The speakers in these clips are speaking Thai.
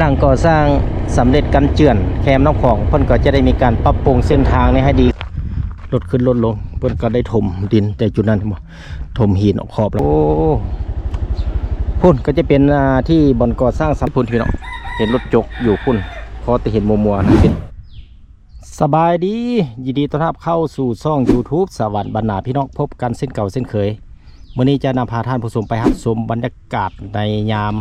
งก่อสร้างสำเร็จกันเจือนแคมน้ำของเพิ่นก็จะได้มีการปรับปรุงเส้นทางนี้ให้ดีลดขึ้นลดลงเพิ่นก็ได้ถมดินแต่จุดนั้นถมหินออกขอบแล้วโอ้พุ่นก็จะเป็นที่บ่อนก่อสร้างสำพุ่นพี่น้องเห็นรถจกอยู่พุ่นพอจะเห็นมัวๆนะเป็นสบายดียินดีต้อนรับเข้าสู่ช่อง YouTube สวรรค์บรรณาพี่น้องพบกันเส้นเก่าเส้นเคยวันนี้จะนำพาท่านผู้ชมไปรับชมบรรยากาศในยาม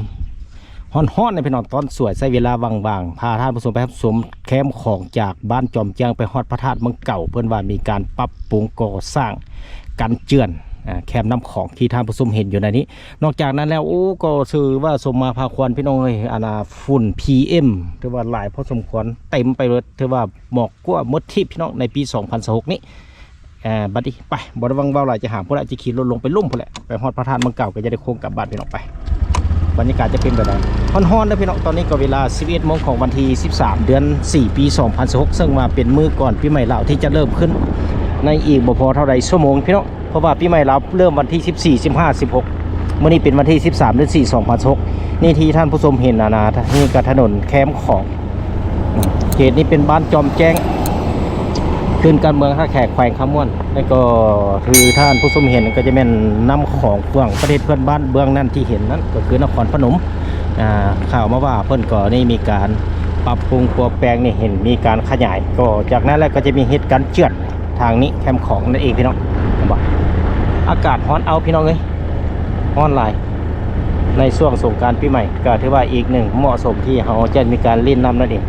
ฮ้อนๆในพี่น้องตอนสวยใช้เวลาว่างๆพาท่านผู้ชมไปรับชมแคมป์ของจากบ้านจอมเจียงไปฮอดพระธาตุเมืองเก่าเพื่อนว่ามีการปรับปรุงก่อสร้างกันเจือนแคมป์น้ำของที่ท่านผู้ชมเห็นอยู่ในนี้นอกจากนั้นแล้วโอ้ก็ถือว่าสมมาพาควรพี่น้องเลยฝุ่น PM ถือว่าหลายพอสมควรเต็มไปเลยถือว่าหมอกกว่ามดทิพย์พี่น้องในปี 2026นี้บัดนี้ไปบริวังเบาหลายจะหาพวกเราจะขี่รถลงไปลุ่มพวกแหละไปฮอดพระธาตุเมืองเก่าก็จะได้โค้งกลับบ้านพี่น้องไปบรรยากาศจะเป็นแบบไหนฮ้อนๆนะพี่น้องตอนนี้ก็เวลา 11 โมงของวันที่ 13 เดือน 4 ปี 2016ซึ่งมาเป็นมื้อก่อนปีใหม่ลาวที่จะเริ่มขึ้นในอีกบ่พอเท่าใดชั่วโมงพี่น้องเพราะว่าปีใหม่ลาวเริ่มวันที่ 14 15 16มื้อนี้เป็นวันที่ 13 เดือน 4 2016นี่ที่ท่านผู้ชมเห็นนี่ก็ถนนแคมป์ของเขตนี้เป็นบ้านจอมแจ้งขึ้นการเมืองท่าแขกแขวงคำม่วนแล้วก็คือท่านผู้ชมเห็นก็จะเป็นน้ำของเฟื่องประเทศเพื่อนบ้านเบื้องนั่นที่เห็นนั้นก็คือนครพนมข่าวมาว่าเพื่อนก่อนี่มีการปรับปรุงตัวแปลงนี่เห็นมีการขยายก็จากนั้นแล้วก็จะมีเหตุการณ์เจือนทางนี้แคมป์ของนั่นเองพี่น้องบอกอากาศร้อนเอาพี่น้องเลยร้อนหลายในช่วงสงกรานต์ปีใหม่ก็ถือว่าอีกหนึ่งเหมาะสมที่เขาจะมีการเล่นน้ำนั่นเอง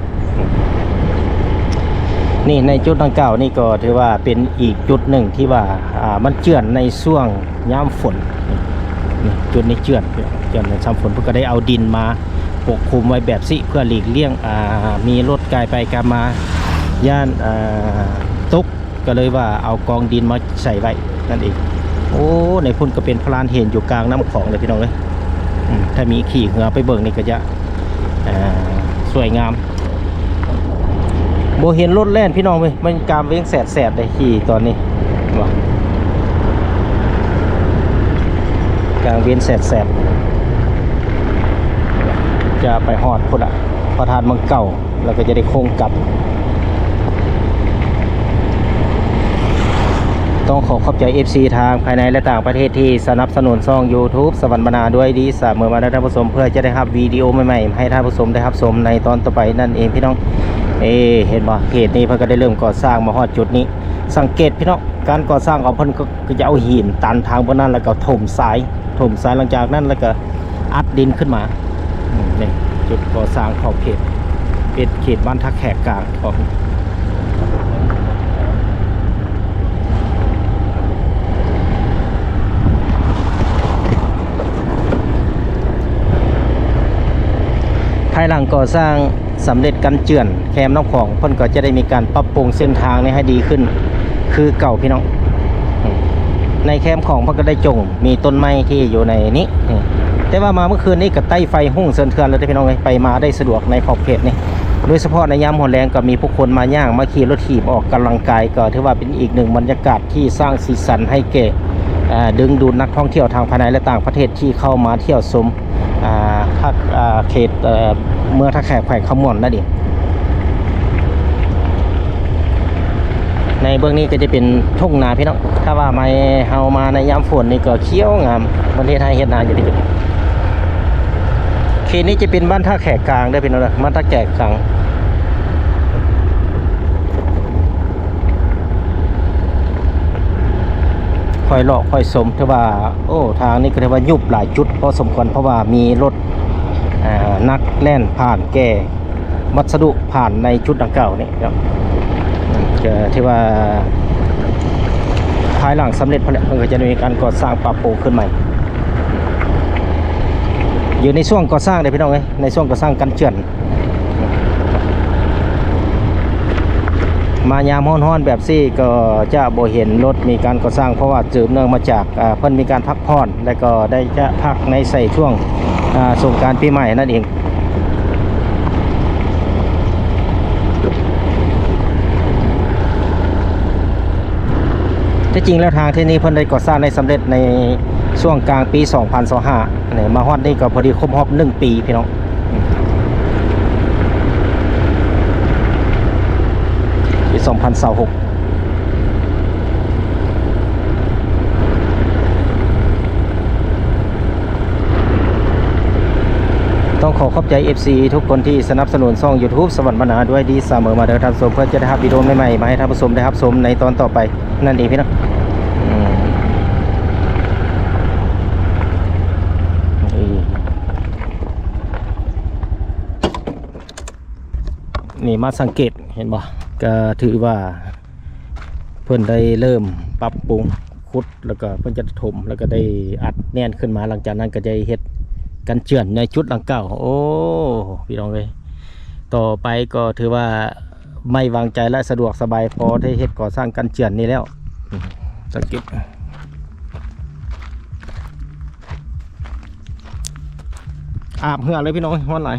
นี่ในจุดดังกล่าวนี่ก็ถือว่าเป็นอีกจุดหนึ่งที่ว่ามันเจือนในช่วงยามฝนนี่จุดนี้เจือนในช่วงฝนเพื่อก็ได้เอาดินมาปกคลุมไว้แบบสิเพื่อหลีกเลี่ยงมีรถกายไปกายมาย่านตุกก็เลยว่าเอากองดินมาใส่ไว้นั่นเองโอ้ในพุ่นก็เป็นพลานเห็นอยู่กลางน้ำของเลยพี่น้องเลยถ้ามีขี่เหือไปเบิ่งนี่ก็จะสวยงามโบเห็นรถแล่นพี่น้องเว้ยมันกามเว้งแสดได้ขี่ตอนนี้กลางเว้นแสดจะไปฮอดพุ่นพระธาตุเมืองเก่าแล้วก็จะได้โค้งกลับต้องขอบใจ FC ทางภายในและต่างประเทศที่สนับสนุนช่อง YouTube สวรรค์บรรณาด้วยดีเสมอมาได้ท่านผู้ชมเพื่อจะได้รับวิดีโอใหม่ๆให้ท่านผู้ชมได้รับชมในตอนต่อไปนั่นเองพี่น้องเห็นบ่เขตนี้เพิ่นก็ได้เริ่มก่อสร้างมาฮอดจุดนี้สังเกตพี่น้องการก่อสร้างของเพิ่นก็จะเอาหินตันทางบนนั้นแล้วก็ถมทรายหลังจากนั้นแล้วก็อัดดินขึ้นมานี่จุดก่อสร้างของเขตเป็นเขตบ้านทักแขกกลางของภายหลังก่อสร้างสำเร็จกันเจือนแคมน้ำของเพิ่นก็จะได้มีการปรับปรุงเส้นทางนี้ให้ดีขึ้นคือเก่าพี่น้องในแคมของเพิ่นก็ได้จงมีต้นไม้ที่อยู่ในนี้แต่ว่ามาเมื่อคืนนี้กับใต้ไฟหุ่งเซินเทือนเลยพี่น้องไปมาได้สะดวกในขอบเขตนี้โดยเฉพาะในยามหัวแรงก็มีผู้คนมาย่างมาขี่รถถีบออกกำลังกายก็ถือว่าเป็นอีกหนึ่งบรรยากาศที่สร้างสีสันให้แก่ดึงดูดนักท่องเที่ยวทางภายในและต่างประเทศที่เข้ามาเที่ยวชมเขตเมืองท่าแขกแขวงคำม่วนนั่นเองในเบื้องนี้ก็จะเป็นทุ่งนาพี่น้องถ้าว่าไม่เฮามาในยามฝนนี่ก็เขียวงามประเทศไทยเฮ็ดนาอยู่ที่จุดเขตนี้จะเป็นบ้านท่าแขกกลางได้พี่น้องบ้านท่าแขกกลางค่อยเลาะค่อยสมถือว่าโอ้ทางนี้ก็ถือว่ายุบหลายจุดพอสมควรเพราะว่ามีรถนักแล่นผ่านแก่วัสดุผ่านในจุดดังกล่าวนี่ครับจะที่ว่าภายหลังสำเร็จผลิตมันก็จะมีการก่อสร้างปรับปรุงขึ้นใหม่อยู่ในช่วงก่อสร้างเลยพี่น้องในช่วงก่อสร้างกันเจือนมายามฮ้อนๆแบบซี่ก็จะบ่เห็นรถมีการก่อสร้างเพราะว่าสืบเนื่องมาจากเพิ่นมีการพักผ่อนและก็ได้จะพักในใส่ช่วงสงกรานต์ปีใหม่นั่นเองที่จริงแล้วทางที่นี้เพิ่นได้ก่อสร้างได้สำเร็จในช่วงกลางปี 2025มาฮอดนี่ก็พอดีครบรอบ1 ปีพี่น้อง ต้องขอขอบใจ FC ทุกคนที่สนับสนุนช่อง YouTube สวรรค์บรรณาด้วยดีเสมอมาเด้อท่านผู้ชมเพื่อจะได้รับวิดีโอใหม่ๆมาให้ท่านผู้ชมได้รับชมในตอนต่อไปนั่นเองพี่น้องนี่มาสังเกตเห็นบ่ก็ถือว่าเพิ่นได้เริ่มปรับปรุงขุดแล้วก็เพิ่นจะถมแล้วก็ได้อัดแน่นขึ้นมาหลังจากนั้นก็จะเฮ็ดกันเจือนในชุดหลังเก่าโอ้พี่น้องเลยต่อไปก็ถือว่าไม่วางใจและสะดวกสบายพอได้เฮ็ดก่อสร้างกันเจือนนี้แล้วสังเกตอาบเหือเลยพี่น้องวันไหน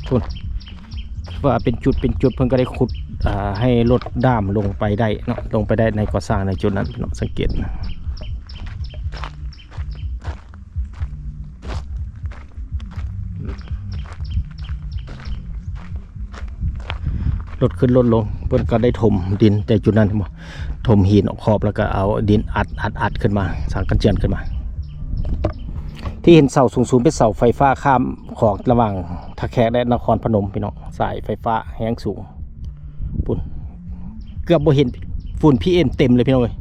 ทุนว่าเป็นจุดเพิ่งก็ได้ขุดให้รถด้ามลงไปได้เนาะลงไปได้ในก่อสร้างในจุดนั้นเนาะสังเกตรถขึ้นรถลงเพิ่นก็ได้ถมดินแต่จุดนั้นถมหินออกขอบแล้วก็เอาดินอัดขึ้นมาสร้างกันเจือนขึ้นมาที่เห็นเสาสูงๆเป็นเสาไฟฟ้าข้ามของระหว่างท่าแขกและนครพนมพี่น้องสายไฟฟ้าแห้งสูงปุ่นเกือบบ่เห็นฝุ่น PM เต็มเลยพี่น้องเลย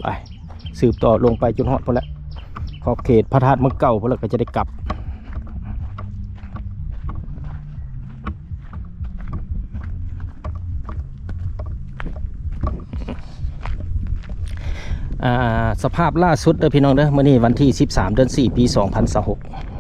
ไปสืบต่อลงไปจนฮอดพอแล้วขอบเขตพระธาตุเมืองเก่าพอแล้วก็จะได้กลับสภาพล่าสุดเด้อพี่น้องเด้อมื้อนี้วันที่13 เดือน 4 ปี 2026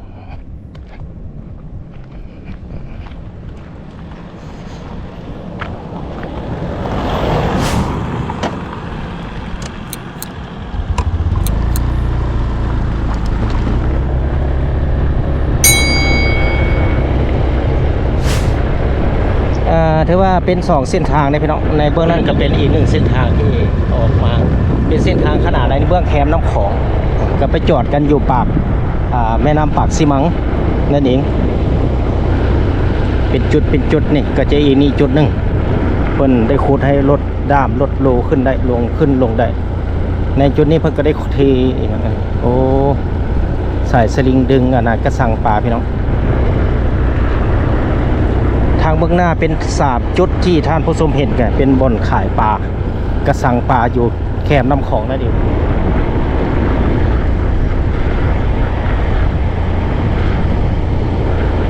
ถือว่าเป็น2เส้นทางในพี่น้องในเบื้องนั้นก็เป็นอีก1เส้นทางที่ออกมาเป็นเส้นทางขนาดในเบื้องแคมน้ำของก็ไปจอดกันอยู่ปากแม่น้ำปากซีมังนั่นเองเป็นจุดนี่ก็จะอีกนี่จุดหนึ่งเพิ่นได้ขุดให้รถด้ามรถโลขึ้นได้ลงได้ในจุดนี้เพิ่นก็ได้เทโอ้สายสลิงดึงกระสังปลาพี่น้องทางเบื้องหน้าเป็น3จุดที่ท่านผู้ชมเห็นกันเป็นบ่อนขายปลากระสังปลาอยู่แคมน้ำของนั่นเอง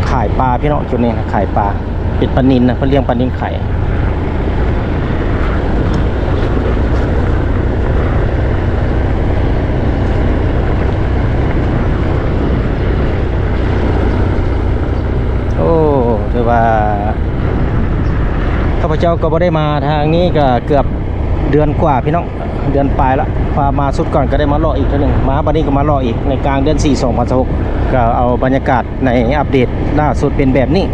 ขายปลาพี่น้องจุดนี้นะขายปลาเป็นปลานิลนะเพื่อเลี้ยงปลานิลไข่โอ้ถือว่าข้าพเจ้าก็บ่ได้มาทางนี้ก็เกือบเดือนกว่าพี่น้องเดือนปลายละพามาสุดก่อนก็ได้มารออีกทีหนึ่งมาบัดนี้ก็มารออีกในกลางเดือน4 2026ก็เอาบรรยากาศในอัปเดตล่าสุดเป็นแบบนี้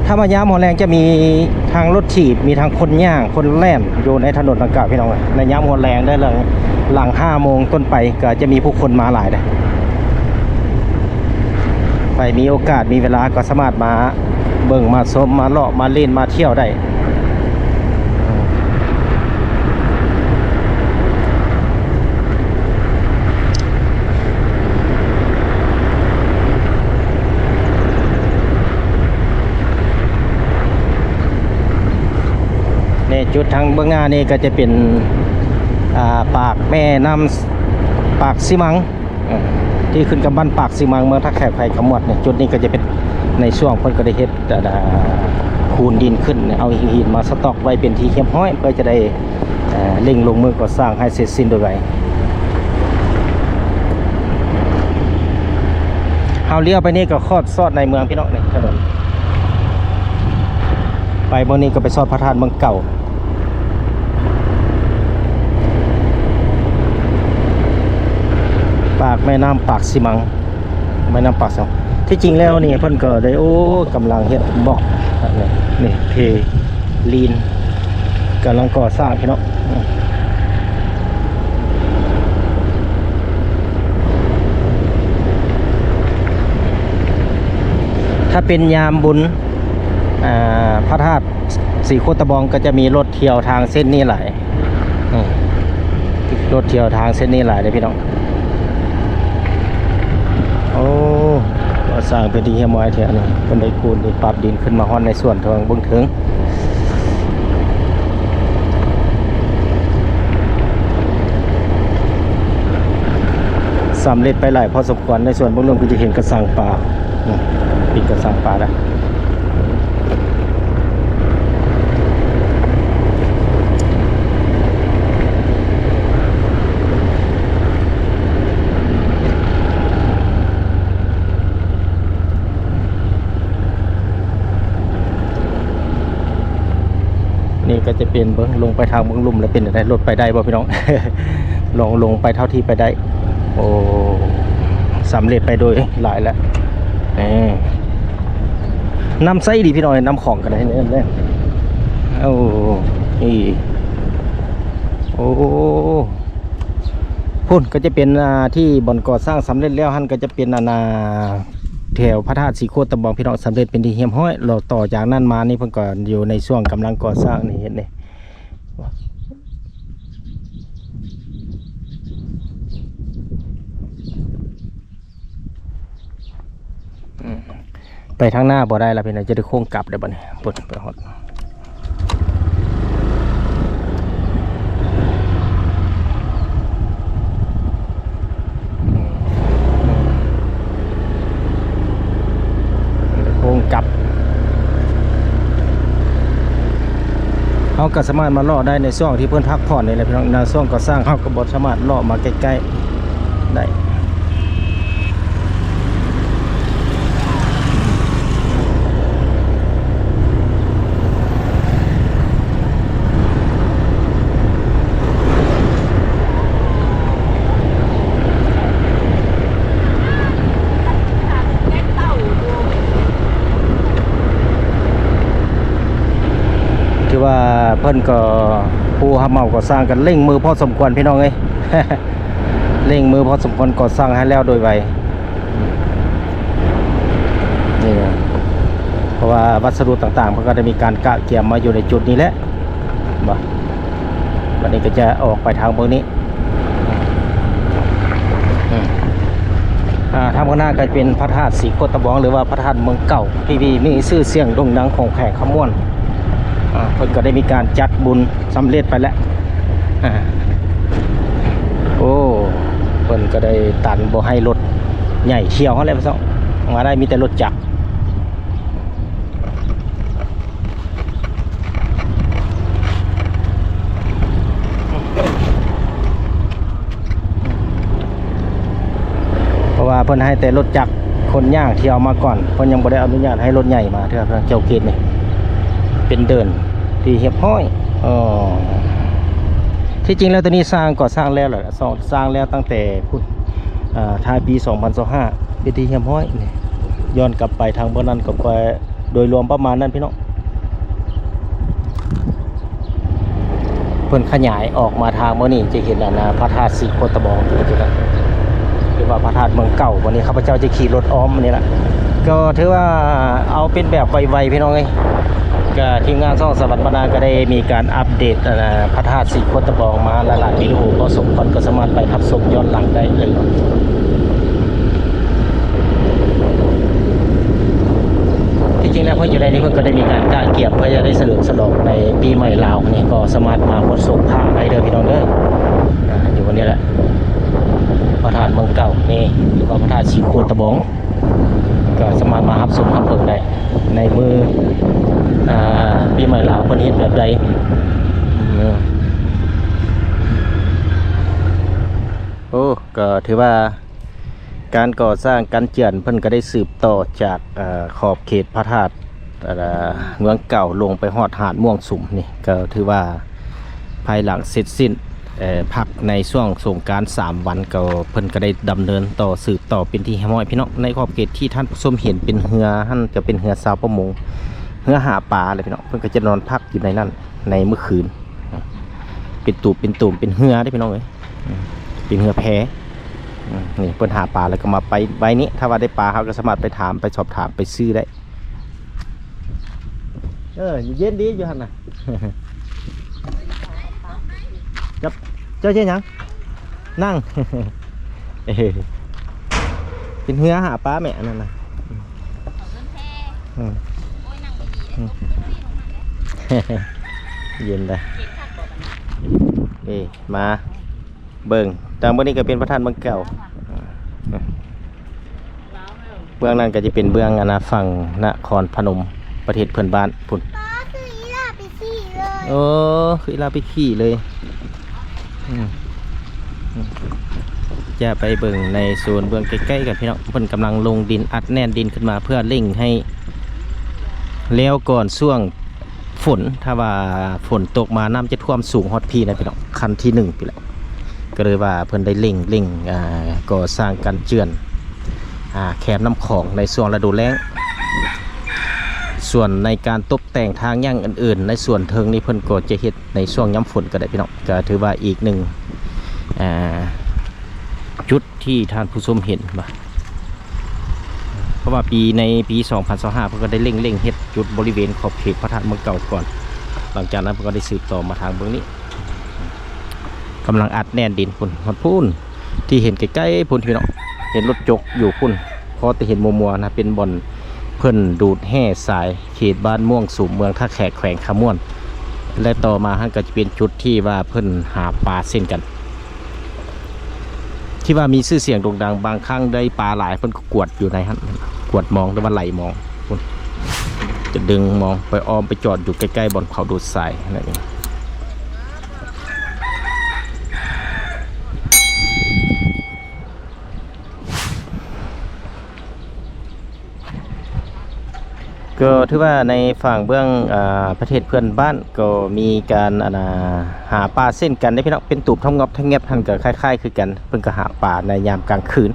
ถ้ามายามหัวแรงจะมีทางรถถีบมีทางคนย่างคนแล่นอยู่ในถนนดังกล่าวพี่น้องในยามหัวแรงได้เลยหลัง5 โมงต้นไปก็จะมีผู้คนมาหลายเลยไปมีโอกาสมีเวลาก็สามารถมาเบิ่งมาชมมาเลาะมาเล่นมาเที่ยวได้จุดทางเบื้องหน้านี่ก็จะเป็นปากแม่น้ำปากซีมังที่ขึ้นกับบ้านปากซีมังเมืองท่าแขกไผ่ขมวดเนี่ยจุดนี้ก็จะเป็นในช่วงเพิ่นก็ได้เฮ็ดคูนดินขึ้นเอาหินมาสต็อกไว้เป็นที่เข้มห้อยเพื่อจะได้เร่งลงมือก่อสร้างให้เสร็จสิ้นโดยไวเฮาเลี้ยวไปนี่ก็คอดซอดในเมืองพี่น้องนี่ถนนไปเมื่อนี้ก็ไปซอดพระธาตุเมืองเก่าปากแม่น้ำปากซีมังแม่น้ำปากซีมังที่จริงแล้วนี่เพิ่นก็ได้โอ้กำลังเฮ็ดบอกนี่เทลีน กำลังก่อสร้างพี่น้องถ้าเป็นยามบุญพระธาตุสีโคตะบองก็จะมีรถเที่ยวทางเส้นนี้หลายรถเที่ยวทางเส้นนี้หลายเลยพี่น้องโอ้ก็สร้างเป็นที่เฮียมอยแถวนี้เป็นได้คูณได้ปรับดินขึ้นมาฮ้อนในส่วนทางเบื้องถึงสำเร็จไปหลายพอสมควรในส่วนเบื้องลงก็จะเห็นกระสังปลาปิดกระสังปลาแล้วนี่ก็จะเป็นเบื้องลงไปทางเบื้องลุ่มแล้วเป็นอะไรรถไปได้บ่พี่น้อง ลงไปเท่าที่ไปได้โอ้สำเร็จไปโดยหลายแล้วนำไส้ดีพี่น้อยนำของกันได้เนี่ยโอ้นี่โอ้พุ่นก็จะเป็นที่บ่อนก่อสร้างสำเร็จแล้วฮั่นก็จะเป็นแถวพระธาตุสีโคตะบองพี่น้องสำเร็จเป็นที่เฮียมห้อยเราต่อจากนั้นมานี่เพิ่นก็อยู่ในช่วงกำลังก่อสร้างนี่เห็นไหมไปทางหน้าบ่ได้แล้วพี่น้องจะได้โค้งกลับได้บ่เนี่ยปุ่นไปหดโค้งกลับเขาก็สามารถมาล่อได้ในช่วงที่เพื่อนพักผ่อนนี่แหละพี่น้องในช่วงก่อสร้างเขาก็บ่สามารถล่อมาใกล้ๆได้ว่าเพิ่นก็ผู้รับเหมาก่อสร้างกันเร่งมือพอสมควรพี่น้องเอ้ย เร่งมือพอสมควรก่อสร้างให้แล้วโดยไวนี่เพราะว่าวัสดุต่างๆมันก็ได้มีการกะเกี่ยมมาอยู่ในจุดนี้แหละวันนี้ก็จะออกไปทางเบื้องนี้ทางข้างหน้าก็เป็นพระธาตุสีโคตะบองหรือว่าพระธาตุเมืองเก่าที่มีชื่อเสียงโด่งดังของแขกขมวนเพิ่นก็ได้มีการจัดบุญสำเร็จไปแล้วโอ้เพิ่นก็ได้ตันบ่ให้รถใหญ่เที่ยวเขาเลยพี่น้องมาได้มีแต่รถจักรเพราะว่าเพิ่นให้แต่รถจักรคนย่างเที่ยวมาก่อนเพิ่นยังบ่ได้อนุญาตให้รถใหญ่มาเท่านั้นเจ้าเกตนี่เป็นเดินที่เฮียบห้อยที่จริงแล้วตัวนี้ก่อสร้างแล้วแหละสร้างแล้วตั้งแต่ท้ายปี 2025เป็นที่เฮียบห้อยนี่ย้อนกลับไปทางเบื้องนั้นก็ไปโดยรวมประมาณนั้นพี่น้องเพิ่นขยายออกมาทางเมื่อนี้จะเห็นพระธาตุสีโคตะบองจุดนั้นหรือว่าพระธาตุเมืองเก่าวันนี้ข้าพเจ้าจะขี่รถอ้อมนี่แหละก็ถือว่าเอาเป็นแบบไวๆพี่น้องเอ้ยก็ทีมงานช่องสวัสดิ์บรรณาก็ได้มีการอัปเดตพระธาตุสีโคตะบองมาหลายๆวิดีโอก็สมควรก็สามารถไปทับชมย้อนหลังได้เลยที่จริงแล้วเพื่อนอยู่ในนี้เพื่อนก็ได้มีการกะเกี่ยมเพื่อจะได้เฉลิมฉลองในปีใหม่ลาวนี่ก็สามารถมาหมดส่งผ้าได้เด้อพี่น้องเด้ออยู่วันนี้แหละพระธาตุเมืองเก่านี่หรือว่าพระธาตุสีโคตะบองก็สามารถมารับชมรับเพิ่งได้ในมือปีใหม่ลาวเพิ่นเฮ็ดแบบใดโอ้ก็ถือว่าการก่อสร้างการเจือนเพิ่นก็ได้สืบต่อจากขอบเขตพระธาตุเมืองเก่าลงไปฮอดหาดม่วงสุมนี่ก็ถือว่าภายหลังเสร็จสิ้นพักในช่วงสงกรานต์3 วันก็เพิ่นก็ได้ดำเนินต่อสืบต่อเป็นที่เฮียบห้อยพี่น้องในขอบเขตที่ท่านผู้ชมเห็นเป็นเรือท่านจะเป็นเรือชาวประมงเรือหาปลาเลยพี่น้องเพิ่นก็จะนอนพักอยู่ในนั้นในเมื่อคืน เป็นตูบเป็นตุ่มเป็นเหือได้พี่น้องเลยเป็นเหือแพนี่เพิ่นหาปลาแล้วก็มาไปใบนี้ถ้าว่าได้ปลาเขาก็สามารถไปถามไปสอบถามไปซื้อได้เย็นดีอยู่หั่นน่ะ จับเจ้าเช่นยังนั่ง เป็นเหือหาปลาแม่นั่นน่ะเย็นเลยนี่มาเบิ่งจากเบื้องนี้ก็เป็นพระธาตุเมืองเก่าเบื้องนั้นก็จะเป็นเบื้องฝั่งนครพนมประเทศเพื่อนบ้านพุ่นคืออีลาไปขี่เลยคืออีลาไปขี่เลยจะไปเบิ่งในโซนเบื้องใกล้ๆกันพี่น้องเพิ่นกำลังลงดินอัดแน่นดินขึ้นมาเพื่อเร่งให้แล้วก่อนช่วงฝนถ้าว่าฝนตกมาน้ำจะท่วมสูงฮอดพี่นะพี่น้องคันที่1พี่แหละก็เลยว่าเพิ่นได้เร่งก่อสร้างการเจือนแคมน้ำของในช่วงฤดูแล้งส่วนในการตกแต่งทางย่างอื่นๆในส่วนเทิงนี้เพิ่นก็จะเฮ็ดในช่วงย้ำฝนก็ได้พี่น้องก็ถือว่าอีกหนึ่งจุดที่ท่านผู้ชมเห็นเพราะว่าในปี 2025 เพิ่นก็ได้เร่งเฮ็ดจุดบริเวณขอบเขตพระธาตุเมืองเก่าก่อนหลังจากนั้นเพิ่นก็ได้สืบต่อมาทางเบื้องนี้กำลังอัดแน่นดินพุ่นที่เห็นใกล้ๆพุ่นพี่น้องเห็นรถจกอยู่พุ่นพอจะเห็นมัวๆนะเป็นบ่อนเพิ่นดูดแห่สายเขตบ้านม่วงสู่เมืองท่าแขกแขวงขม่วนและต่อมาท่านก็จะเป็นจุดที่ว่าเพิ่นหาปลาเส้นกันที่ว่ามีชื่อเสียงโด่งดังบางครั้งได้ปลาหลายเพิ่นก็กวดอยู่ในนั้นกวดมองหรือว่าไหลมองจะดึงมองไปอ้อมไปจอดอยู่ใกล้ๆบ่อนเผาดูดทรายนั่นเองก็ถือว่าในฝั่งเบื้องประเทศเพื่อนบ้านก็มีการหาปลาเส้นกันได้พี่น้องเป็นตูบทงงอบทงเงียบทันก็คล้ายๆคือกันเพิ่งก็หาปลาในยามกลางคืน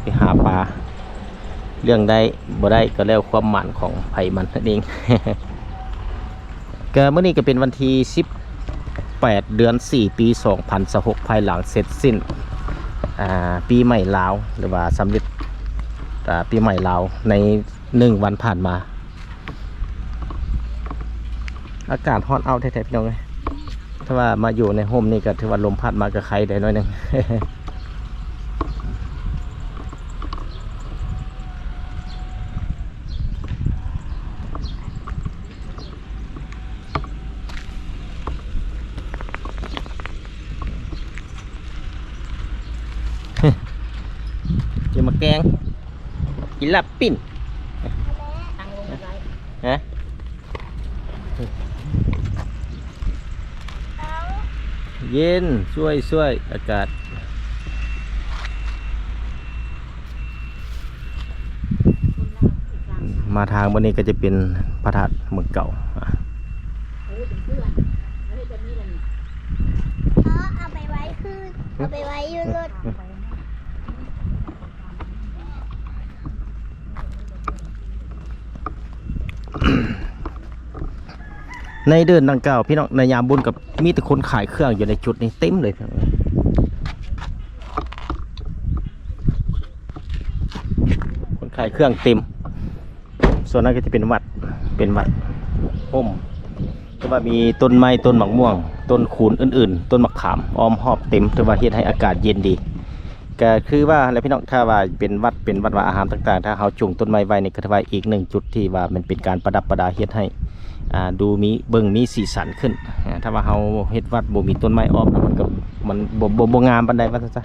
ไปหาปลาเรื่องได้บ่ได้ก็แล้วความหมั่นของไผ่มันนั่นเอง ก็เมื่อนี้ก็เป็นวันที่18 เดือน 4 ปี 2026ภายหลังเสร็จสิ้นปีใหม่ลาวหรือว่าสำเร็จปีใหม่ลาวใน1 วันผ่านมาอากาศฮอตเอาแท้ๆพี่น้องเลยถ้าว่ามาอยู่ในโฮมนี่ก็ถือว่าลมพัดมากับใครได้น้อยหนึ่ง จะมาแกงกินลาบปิ้นฮะเย็นช่วยอากาศมาทางวันนี้ก็จะเป็นพระธาตุเมืองเก่าเอาไปไว้คือเอาไปไว้ยืนรถในเดือนดังกล่าวพี่น้องในยามบุญกับมีแต่คนขายเครื่องอยู่ในจุดนี้เต็มเลยคนขายเครื่องเต็มส่วนนั้นก็จะเป็นวัดห่มก็ว่ามีต้นไม้ต้นหมากม่วงต้นขูนอื่นๆต้นมะขามอ้อมหอบเต็มถือว่าเฮ็ดให้อากาศเย็นดีก็คือว่าอะไรพี่น้องถ้าว่าเป็นวัดว่าอาหารต่างๆถ้าเขาจุงต้นไม้ไว้นี่ก็ถือว่าอีกหนึ่งจุดที่ว่ามันเป็นการประดับประดาเฮ็ดให้ดูมีสีสันขึ้นถ้าว่าเขาเฮ็ดวัดบ่มีต้นไม้อ้อมมันก็มันบ่งามปานใดว่าซะ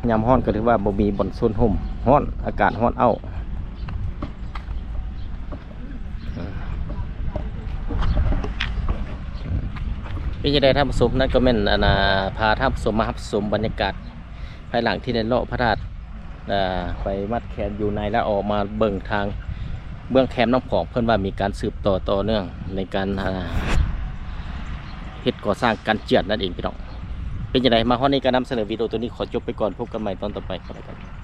ยามร้อนก็ถือว่าบ่มีบ่อนโซนห่มร้อนอากาศร้อนเอาพี่จะได้ท่านผู้ชมนั่นก็แม่นพาท่านผู้ชมมารับชมบรรยากาศภายหลังที่ได้เลาะพระธาตุไปมัดแขนอยู่ในแล้วออกมาเบิ่งทางเบื้องแคมป์น้ำของเพื่อนว่ามีการสืบต่อเนื่องในการเฮ็ดก่อสร้างการเจือดนั่นเองพี่น้องเป็นยังไงมาฮอดนี้การนำเสนอวิดีโอตัวนี้ขอจบไปก่อนพบกันใหม่ตอนต่อไปครับ